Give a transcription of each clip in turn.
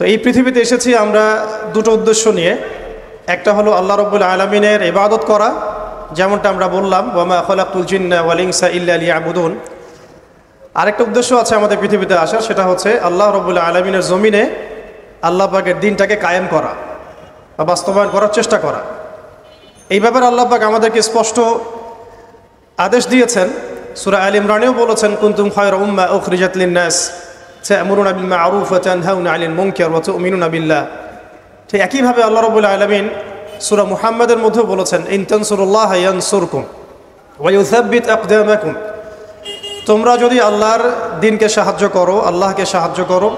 তো এই পৃথিবীতে এসেছি আমরা দুটো উদ্দেশ্য নিয়ে। একটা হলো আল্লাহ রাব্বুল আলামিনের ইবাদত করা, যেমনটা আমরা বললাম ওয়ামা খালাকতুল জিন্না ওয়াল ইনসা ইল্লা লিয়াবুদুন। আরেকটা উদ্দেশ্য আছে আমাদের পৃথিবীতে আসার, সেটা হচ্ছে আল্লাহ রাব্বুল আলামিনের জমিনে আল্লাহ পাকের দ্বীনটাকে কায়েম করা বা বাস্তবায়ন করার চেষ্টা করা। এই ব্যাপারে আল্লাহ পাক আমাদেরকে স্পষ্ট আদেশ দিয়েছেন। সূরা আল ইমরানেও বলেছেন কুনতুম খায়রা উম্মাহ উখরিজাত লিন-নাস তা'মুরুনা বিল মা'রুফ ওয়া তানহাউনা 'আনিল মুনকার ওয়া তু'মিনুনা বিল্লাহ। ঠিক একইভাবে আল্লাহ রাব্বুল আলামিন সূরা মুহাম্মাদের মধ্যেও বলেছেন ইন তানসুরুল্লাহা ইয়ানসুরকুম ওয়া ইউসাব্বিত আকদামাকুম। তোমরা যদি আল্লাহর দ্বীনকে সাহায্য করো, আল্লাহকে সাহায্য করো,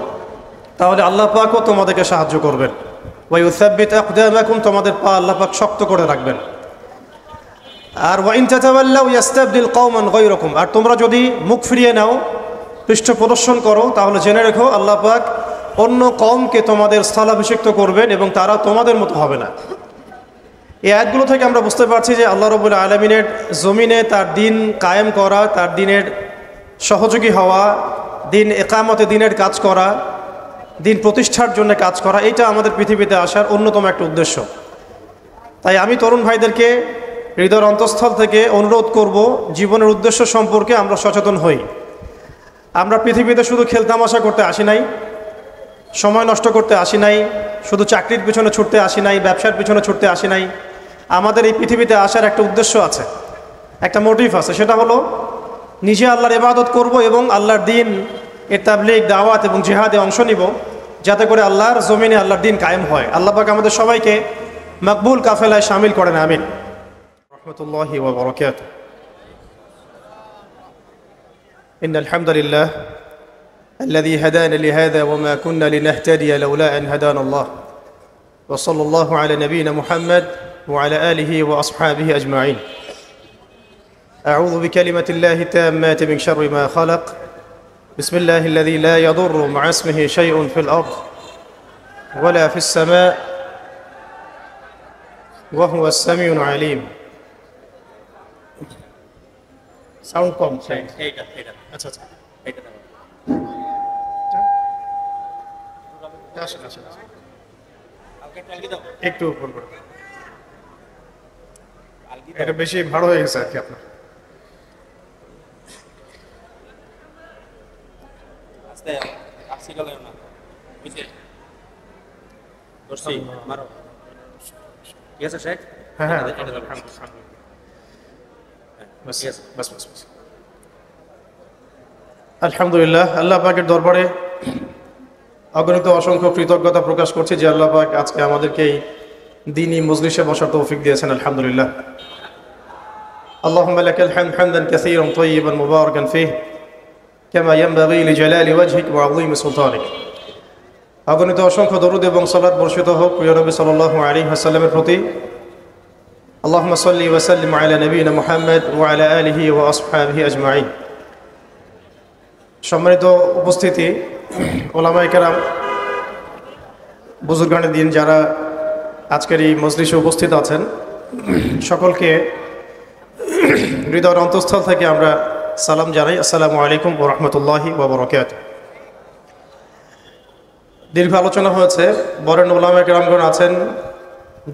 তাহলে আল্লাহ পাকও তোমাদেরকে সাহায্য করবেন। ওয়া ইউসাব্বিত আকদামাকুম, তোমাদের পা আল্লাহ পাক শক্ত করে রাখবেন। আর ওয়া ইন তাতাওয়াল্লাউ ইয়াস্তাবদিল কওমান গায়রাকুম, আর তোমরা যদি মুখ ফিরিয়ে নাও, পৃষ্ঠ প্রদর্শন করো, তাহলে জেনে রেখো আল্লাহ পাক অন্য কওমকে তোমাদের স্থলাভিষিক্ত করবেন এবং তারা তোমাদের মতো হবে না। এই আয়াতগুলো থেকে আমরা বুঝতে পারছি যে আল্লাহ রাব্বুল আলামিনের জমিনে তার দ্বীন কায়েম করা, তার দ্বীনের সহযোগী হওয়া, দ্বীন ইকামতে দ্বীনের কাজ করা, দ্বীন প্রতিষ্ঠার জন্য কাজ করা, এইটা আমাদের পৃথিবীতে আসার অন্যতম একটা উদ্দেশ্য। তাই আমি তরুণ ভাইদেরকে হৃদয়ের অন্তঃস্থল থেকে অনুরোধ করব, জীবনের উদ্দেশ্য সম্পর্কে আমরা সচেতন হই। আমরা পৃথিবীতে শুধু খেলতামাশা করতে আসি নাই, সময় নষ্ট করতে আসি নাই, শুধু চাকরির পিছনে ছুটতে আসি নাই, ব্যবসার পিছনে ছুটতে আসি নাই। আমাদের এই পৃথিবীতে আসার একটা উদ্দেশ্য আছে, একটা মোটিভ আছে, সেটা হলো নিজে আল্লাহর ইবাদত করব এবং আল্লাহর দ্বীন এর তাবলীগ, দাওয়াত এবং জিহাদে অংশ নিব, যাতে করে আল্লাহর জমিনে আল্লাহর দ্বীন কায়েম হয়। আল্লাহ পাক আমাদের সবাইকে মকবুল কাফেলায় শামিল করেন, আমিন। রাহমাতুল্লাহি ওয়া বারাকাতুহু। ইন্নাল হামদুলিল্লাহ الذي هدانا لهذا وما كنا لنهتدي لولا أن هدانا الله وصلى الله على نبينا محمد وعلى آله وأصحابه أجمعين. أعوذ بكلمة الله التامات من شر ما خلق. بسم الله الذي لا يضر مع اسمه شيء في الأرض ولا في السماء وهو السميع العليم. Sound কম। আচ্ছা আচ্ছা। একটু উপর করে, এটা বেশি ভালো হয়ে গেছে আর কি আপনার। আলহামদুলিল্লাহ, আল্লাহ পাকের দরবারে অগণিত অসংখ্য কৃতজ্ঞতা প্রকাশ করছি যে আল্লাহ পাক আজকে আমাদেরকে এই দ্বীনি মজলিসে বসার তৌফিক দিয়েছেন। আলহামদুলিল্লাহ। আল্লাহুম্মা লাকাল হামদ হামদান কাসীরান তাইয়িবান মুবারাকান ফীহি কামা ইয়ানবাগী লিজালালি ওয়াজহিক ওয়া আযীমি সুলতানিক। অগণিত অসংখ্য দরুদ এবং সালাত বর্ষিত হোক প্রিয় নবী সাল্লাল্লাহু আলাইহি ওয়াসাল্লামের প্রতি। আল্লাহুম্মা সাল্লি ওয়া সাল্লিম আলা নবিয়িনা মুহাম্মদ ওয়া আলা আলিহি ওয়া আসহাবিহি আজমাইন। সম্মানিত উপস্থিতি, ওলামায়ে কেরাম, বুজুর্গানে দিন যারা আজকের এই মজলিসে উপস্থিত আছেন, সকলকে হৃদয়ের অন্তঃস্থল থেকে আমরা সালাম জানাই। আসসালামু আলাইকুম ওয়া রাহমাতুল্লাহি ওয়া বারাকাতুহু। দীর্ঘ আলোচনা হয়েছে, বরেণ্য ওলামায়ে কেরামগণ আছেন,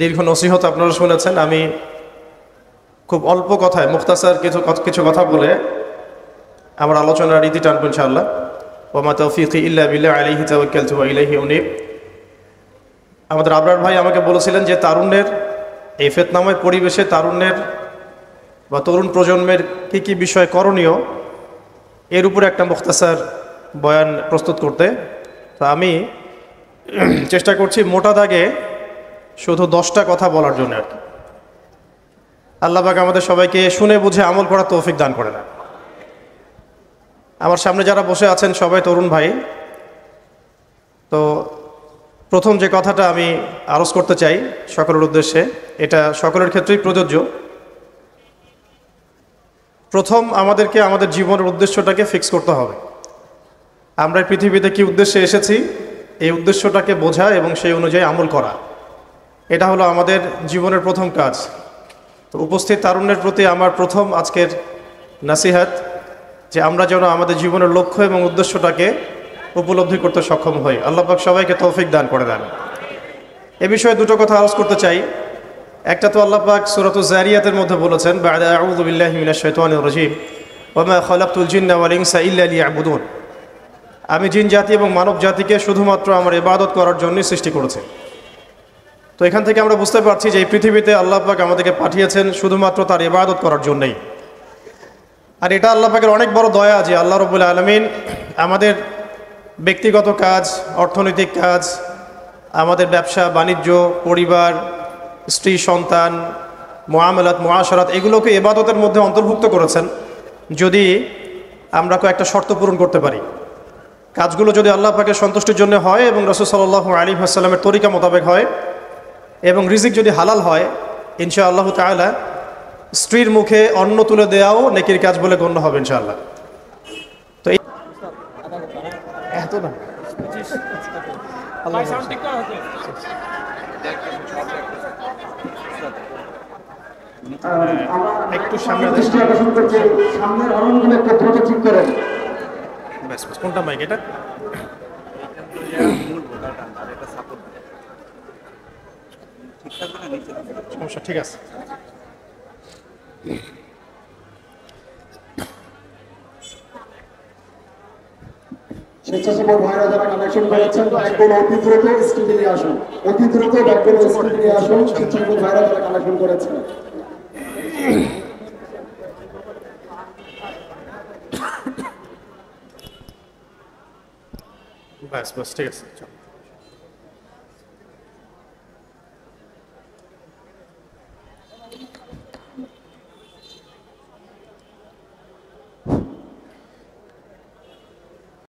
দীর্ঘ নসিহত আপনারা শুনেছেন। আমি খুব অল্প কথায় মুখতাসার কিছু কথা বলে আমার আলোচনার রীতি টানব ইনশাআল্লাহ। ওয়া মা তাওফীকি ইল্লা বিল্লাহ আলাইহি তাওয়াক্কালতু ওয়া ইলাইহি উনীব। আমাদের আবরার ভাই আমাকে বলেছিলেন যে তারুণ্যের এই ফিতনাময় পরিবেশে তারুণ্যের বা তরুণ প্রজন্মের কী কী বিষয় করণীয়, এর উপরে একটা মুখতাসার বয়ান প্রস্তুত করতে। তো আমি চেষ্টা করছি মোটা দাগে শুধু 10টা কথা বলার জন্য আর কি। আল্লাহ পাক আমাদের সবাইকে শুনে বুঝে আমল করার তৌফিক দান করে না। আমার সামনে যারা বসে আছেন সবাই তরুণ ভাই। তো প্রথম যে কথাটা আমি আরজ করতে চাই সকলের উদ্দেশ্যে, এটা সকলের ক্ষেত্রেই প্রযোজ্য। প্রথম আমাদেরকে আমাদের জীবনের উদ্দেশ্যটাকে ফিক্স করতে হবে। আমরা এই পৃথিবীতে কি উদ্দেশ্যে এসেছি, এই উদ্দেশ্যটাকে বোঝা এবং সেই অনুযায়ী আমল করা, এটা হলো আমাদের জীবনের প্রথম কাজ। তো উপস্থিত তারুণ্যের প্রতি আমার প্রথম আজকের নাসিহাত যে আমরা যেন আমাদের জীবনের লক্ষ্য এবং উদ্দেশ্যটাকে উপলব্ধি করতে সক্ষম হই। আল্লাহ পাক সবাইকে তৌফিক দান করে দেন। এ বিষয়ে দুটো কথা আলোচ করতে চাই। একটা তো আল্লাহ পাক সূরাতুজ যারিয়াতের মধ্যে বলেছেন, বা'দা আউযু বিল্লাহি মিনাশ শাইতানির রাজীম, ওয়া মা খালাকতুল জিন্না ওয়াল ইনসা ইল্লা লিয়াবুদুন। আমি জিন জাতি এবং মানব জাতিকে শুধুমাত্র আমার ইবাদত করার জন্যই সৃষ্টি করেছি। তো এখান থেকে আমরা বুঝতে পারছি যে এই পৃথিবীতে আল্লাহ পাক আমাদেরকে পাঠিয়েছেন শুধুমাত্র তার ইবাদত করার জন্যই। আর এটা আল্লাহ পাকের অনেক বড় দয়া যে আল্লাহ রাব্বুল আলামিন আমাদের ব্যক্তিগত কাজ, অর্থনৈতিক কাজ, আমাদের ব্যবসা বাণিজ্য, পরিবার, স্ত্রী সন্তান, মুআমালাত মুআশারাত এগুলোকে ইবাদতের মধ্যে অন্তর্ভুক্ত করেছেন যদি আমরা কয়েকটা শর্ত পূরণ করতে পারি। কাজগুলো যদি আল্লাহ পাকের সন্তুষ্টির জন্য হয় এবং রাসূল সাল্লাল্লাহু আলাইহি ওয়াসাল্লামের তরিকা মোতাবেক হয় এবং রিজিক যদি হালাল হয়, ইনশাআল্লাহ তাআলা স্ত্রীর মুখে অন্ন তুলে দেওয়াও নেকির কাজ বলে গণ্য হবে ইনশাআল্লাহ। তো এত না একটু সামনে সামনের হরনগুলো একটু দ্রুত ঠিক করেন। ব্যাস ব্যাস, কোনটা মাইক এটা? সমস্যা ঠিক আছে। স্বেচ্ছাসেবক ভাইরা যারা কানেকশন করেছেন একদম অতি দ্রুত স্ক্রিনে নিয়ে আসুন, অতি দ্রুত একদম স্ক্রিনে নিয়ে আসুন। স্বেচ্ছাসেবক ভাইরা যারা কানেকশন করেছেন ব্যাস ব্যাস ঠিক আছে।